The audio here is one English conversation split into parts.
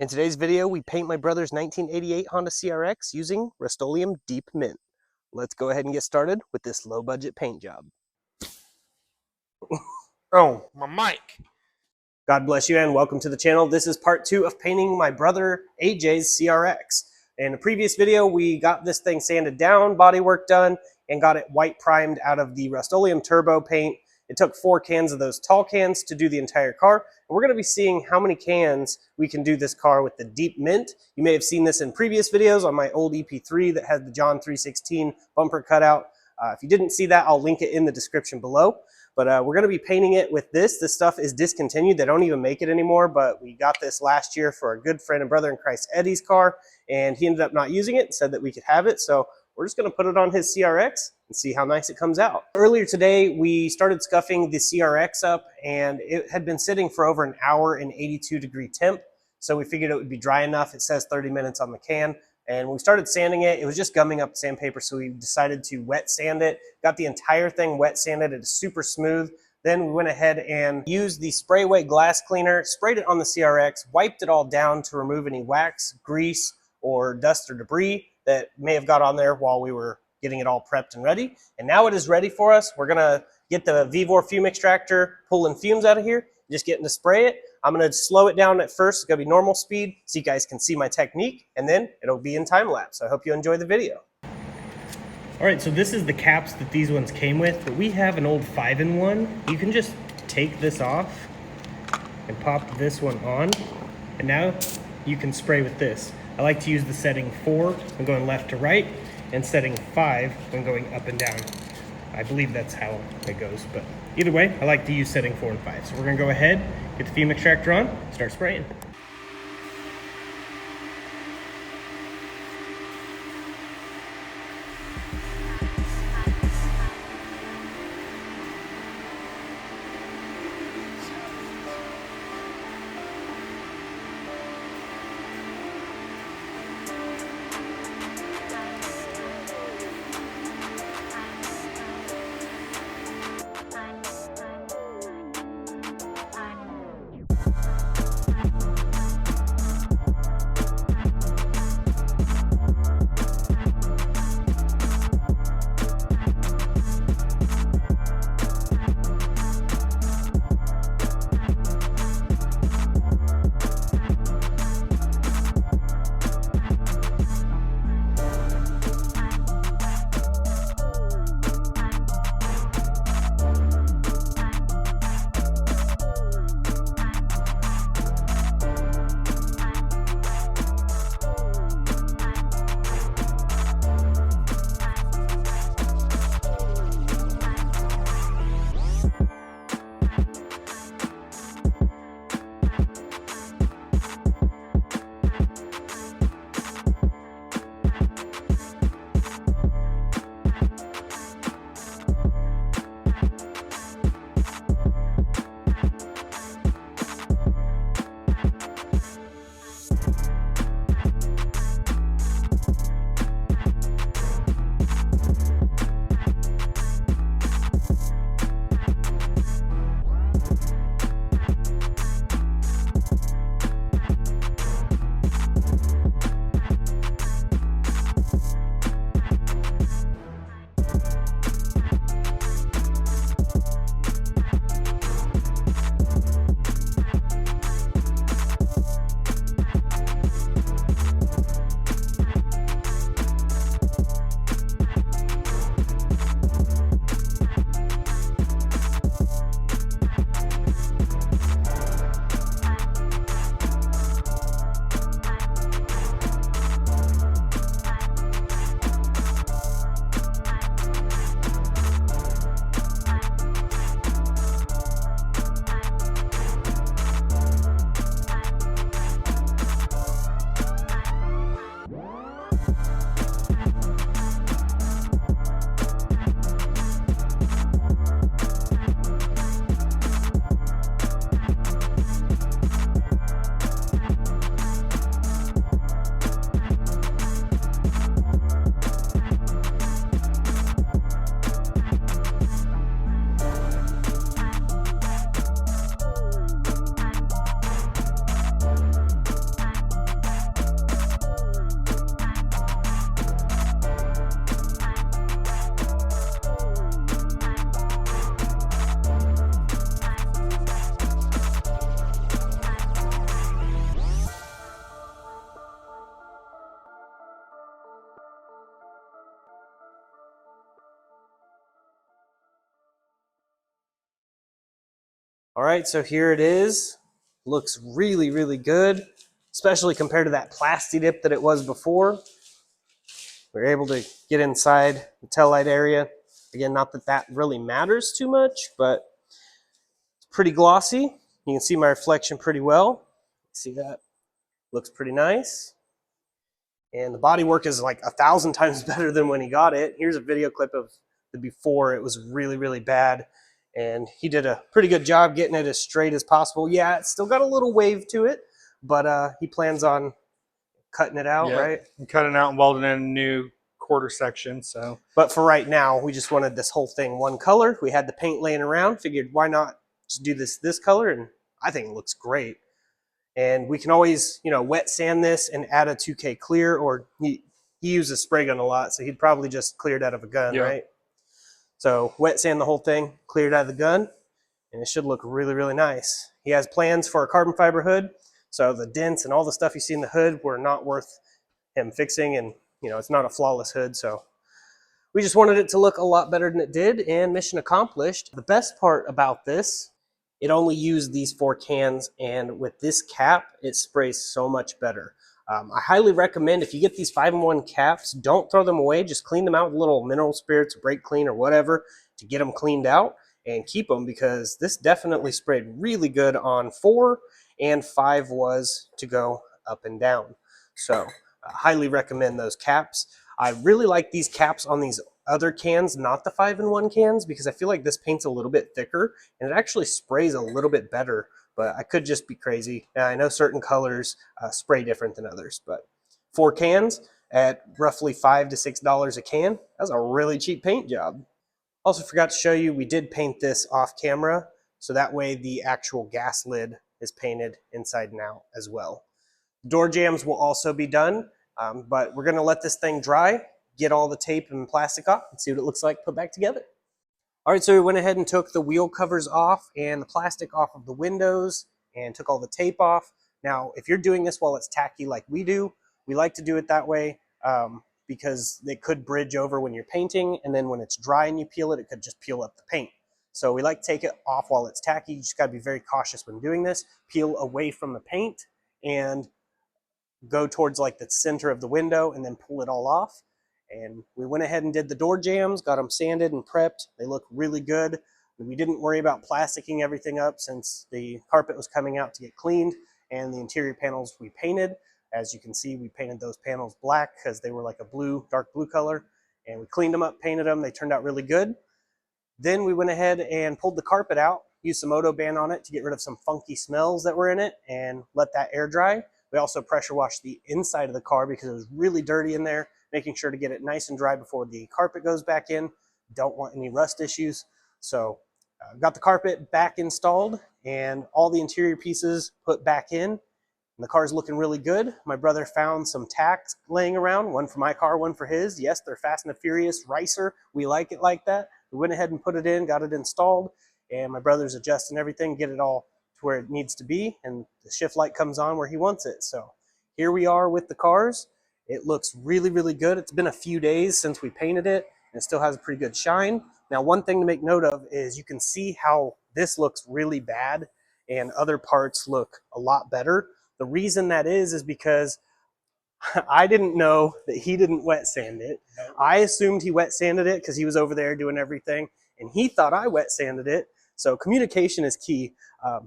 In today's video, we paint my brother's 1988 Honda CRX using Rust-oleum Deep Mint. Let's go ahead and get started with this low-budget paint job. Oh, my mic. God bless you and welcome to the channel. This is part 2 of painting my brother AJ's CRX. In a previous video, we got this thing sanded down, bodywork done, and got it white primed out of the Rust-oleum turbo paint. It took 4 cans of those tall cans to do the entire car. And we're going to be seeing how many cans we can do this car with the Deep Mint. You may have seen this in previous videos on my old EP3 that had the John 316 bumper cutout. If you didn't see that, I'll link it in the description below. But we're going to be painting it with this. This stuff is discontinued. They don't even make it anymore, but we got this last year for a good friend and brother in Christ, Eddie's car, and he ended up not using it and said that we could have it. So we're just going to put it on his CRX and see how nice it comes out. Earlier today, we started scuffing the CRX up, and it had been sitting for over an hour in 82-degree temp. So we figured it would be dry enough. It says 30 minutes on the can. And when we started sanding it, it was just gumming up the sandpaper, so we decided to wet sand it. Got the entire thing wet sanded. It is super smooth. Then we went ahead and used the spray weight glass cleaner, sprayed it on the CRX, wiped it all down to remove any wax, grease, or dust or debris that may have got on there while we were getting it all prepped and ready. And now it is ready for us. We're gonna get the Vevor fume extractor, pulling fumes out of here, just getting to spray it. I'm gonna slow it down at first. It's gonna be normal speed so you guys can see my technique, and then it'll be in time lapse. So I hope you enjoy the video. All right, so this is the caps that these ones came with, but we have an old 5-in-1. You can just take this off and pop this one on, and now you can spray with this. I like to use the setting 4 when going left to right, and setting 5 when going up and down. I believe that's how it goes, but either way, I like to use setting 4 and 5. So we're gonna go ahead, get the fume extractor on, start spraying. All right, so here it is. Looks really, really good, especially compared to that plasti dip that it was before. We're able to get inside the taillight area. Again, not that that really matters too much, but it's pretty glossy. You can see my reflection pretty well. See that? Looks pretty nice. And the bodywork is like 1,000 times better than when he got it. Here's a video clip of the before. It was really, really bad. And he did a pretty good job getting it as straight as possible. Yeah, it's still got a little wave to it, but he plans on cutting it out, right? And cutting out and welding in a new quarter section. So, but for right now, we just wanted this whole thing one color. We had the paint laying around. Figured why not just do this color, and I think it looks great. And we can always, wet sand this and add a 2K clear, or he uses spray gun a lot, so he'd probably just clear it out of a gun, right? So wet sand the whole thing, clear it out of the gun, and it should look really, really nice. He has plans for a carbon fiber hood, so the dents and all the stuff you see in the hood were not worth him fixing, and it's not a flawless hood, so we just wanted it to look a lot better than it did, and mission accomplished. The best part about this, it only used these 4 cans, and with this cap, it sprays so much better. I highly recommend if you get these 5-in-1 caps, don't throw them away. Just clean them out with a little mineral spirits, brake clean, or whatever to get them cleaned out and keep them, because this definitely sprayed really good on 4, and 5 was to go up and down. So I highly recommend those caps. I really like these caps on these other cans, not the 5-in-1 cans, because I feel like this paint's a little bit thicker and it actually sprays a little bit better, but I could just be crazy. Now, I know certain colors spray different than others, but 4 cans at roughly $5 to $6 a can, that's a really cheap paint job. Also forgot to show you, we did paint this off camera, so that way the actual gas lid is painted inside and out as well. Door jambs will also be done, but we're gonna let this thing dry, get all the tape and plastic off, and see what it looks like put back together. All right, so we went ahead and took the wheel covers off and the plastic off of the windows and took all the tape off. Now, if you're doing this while it's tacky like we do, we like to do it that way because they could bridge over when you're painting, and then when it's dry and you peel it, it could just peel up the paint. So we like to take it off while it's tacky. You just gotta be very cautious when doing this. Peel away from the paint and go towards like the center of the window and then pull it all off. And we went ahead and did the door jambs, got them sanded and prepped. They look really good. We didn't worry about plasticking everything up since the carpet was coming out to get cleaned, and the interior panels we painted. As you can see, we painted those panels black because they were like a blue, dark blue color, and we cleaned them up, painted them. They turned out really good. Then we went ahead and pulled the carpet out, used some Odo-Ban on it to get rid of some funky smells that were in it and let that air dry. We also pressure washed the inside of the car because it was really dirty in there, making sure to get it nice and dry before the carpet goes back in. Don't want any rust issues. So got the carpet back installed and all the interior pieces put back in. And the car's looking really good. My brother found some tacks laying around, one for my car, one for his. Yes, they're Fast and the Furious Ricer. We like it like that. We went ahead and put it in, got it installed, and my brother's adjusting everything, get it all to where it needs to be, and the shift light comes on where he wants it. So here we are with the cars. It looks really, really good. It's been a few days since we painted it, and it still has a pretty good shine. Now, one thing to make note of is you can see how this looks really bad and other parts look a lot better. The reason that is because I didn't know that he didn't wet sand it. I assumed he wet sanded it because he was over there doing everything, and he thought I wet sanded it. So communication is key.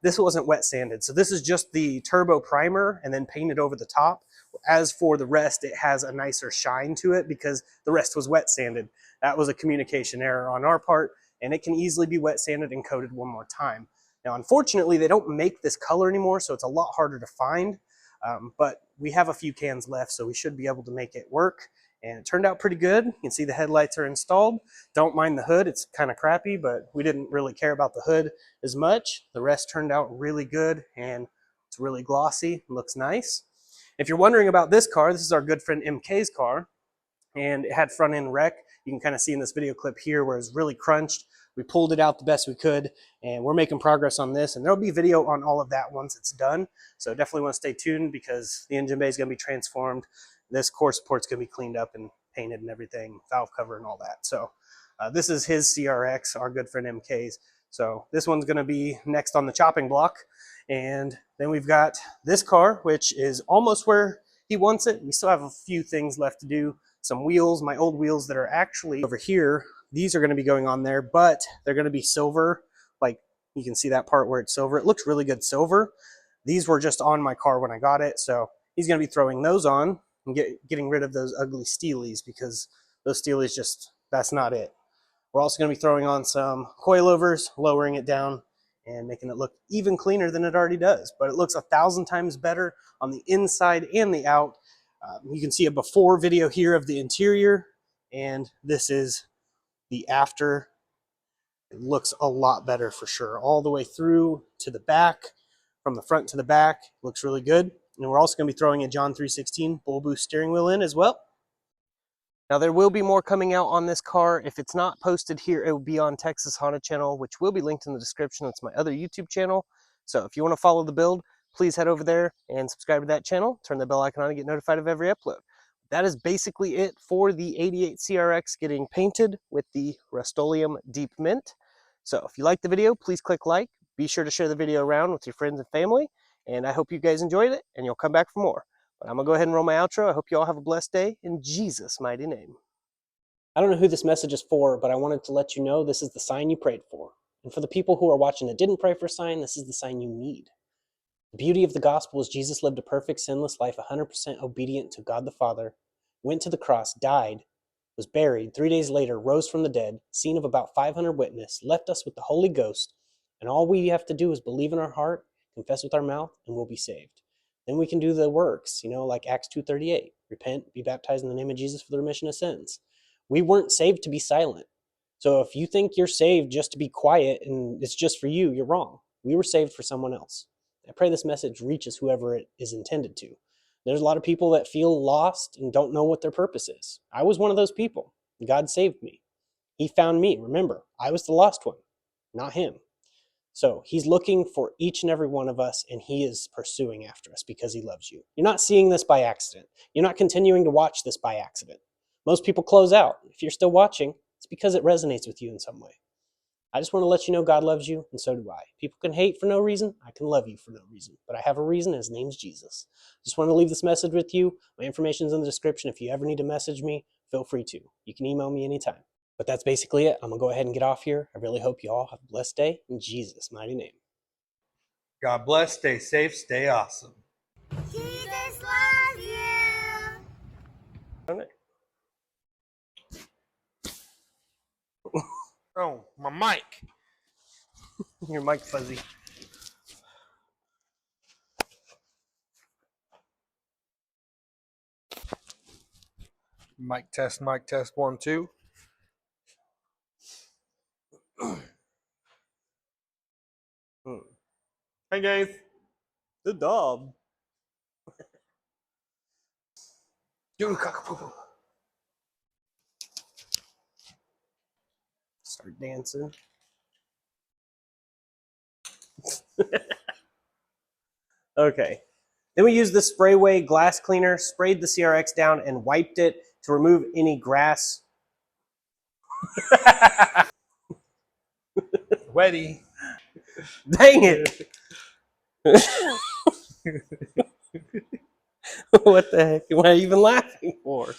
This wasn't wet sanded. So this is just the turbo primer and then painted over the top. As for the rest, it has a nicer shine to it because the rest was wet sanded. That was a communication error on our part, and it can easily be wet sanded and coated one more time. Now, unfortunately, they don't make this color anymore, so it's a lot harder to find. But we have a few cans left, so we should be able to make it work. And it turned out pretty good. You can see the headlights are installed. Don't mind the hood, it's kind of crappy, but we didn't really care about the hood as much. The rest turned out really good, and it's really glossy, looks nice. If you're wondering about this car, this is our good friend MK's car, and it had front end wreck. You can kind of see in this video clip here where it was really crunched. We pulled it out the best we could, and we're making progress on this, and there'll be video on all of that once it's done. So definitely want to stay tuned because the engine bay is going to be transformed. This core support's going to be cleaned up and painted and everything, valve cover and all that. So this is his CRX, our good friend MK's. So this one's going to be next on the chopping block. And then we've got this car, which is almost where he wants it. We still have a few things left to do. Some wheels, my old wheels that are actually over here. These are going to be going on there, but they're going to be silver. Like you can see that part where it's silver. It looks really good silver. These were just on my car when I got it. So he's going to be throwing those on and getting rid of those ugly steelies, because those steelies just, that's not it. We're also going to be throwing on some coilovers, lowering it down and making it look even cleaner than it already does. But it looks 1,000 times better on the inside and the out. You can see a before video here of the interior, and this is the after. It looks a lot better for sure. All the way through to the back, from the front to the back, looks really good. And we're also going to be throwing a John 316 Bull Boost steering wheel in as well. Now there will be more coming out on this car. If it's not posted here, it will be on Texas Honda channel, which will be linked in the description. It's my other YouTube channel. So if you want to follow the build, please head over there and subscribe to that channel. Turn the bell icon on to get notified of every upload. That is basically it for the 88 CRX getting painted with the Rust-oleum Deep Mint. So if you like the video, please click like. Be sure to share the video around with your friends and family. And I hope you guys enjoyed it and you'll come back for more. But I'm going to go ahead and roll my outro. I hope you all have a blessed day in Jesus' mighty name. I don't know who this message is for, but I wanted to let you know this is the sign you prayed for. And for the people who are watching that didn't pray for a sign, this is the sign you need. The beauty of the gospel is Jesus lived a perfect, sinless life, 100% obedient to God the Father, went to the cross, died, was buried, 3 days later, rose from the dead, seen of about 500 witnesses, left us with the Holy Ghost, and all we have to do is believe in our heart, confess with our mouth, and we'll be saved. Then we can do the works, like Acts 2:38. Repent, be baptized in the name of Jesus for the remission of sins. We weren't saved to be silent. So if you think you're saved just to be quiet and it's just for you, you're wrong. We were saved for someone else. I pray this message reaches whoever it is intended to. There's a lot of people that feel lost and don't know what their purpose is. I was one of those people. God saved me. He found me. Remember, I was the lost one, not him. So he's looking for each and every one of us, and he is pursuing after us because he loves you. You're not seeing this by accident. You're not continuing to watch this by accident. Most people close out. If you're still watching, it's because it resonates with you in some way. I just want to let you know God loves you, and so do I. People can hate for no reason. I can love you for no reason. But I have a reason, and his name's Jesus. Just want to leave this message with you. My information's in the description. If you ever need to message me, feel free to. You can email me anytime. But that's basically it. I'm going to go ahead and get off here. I really hope you all have a blessed day in Jesus' mighty name. God bless. Stay safe. Stay awesome. Jesus loves you. Oh, my mic. Your mic fuzzy. Mic test, 1, 2. Hey guys. Good job. Dude, cock-a-poo-poo. Start dancing. Okay. Then we used the Sprayway glass cleaner, sprayed the CRX down, and wiped it to remove any grass. Wetty. Dang it! What the heck am I even laughing for?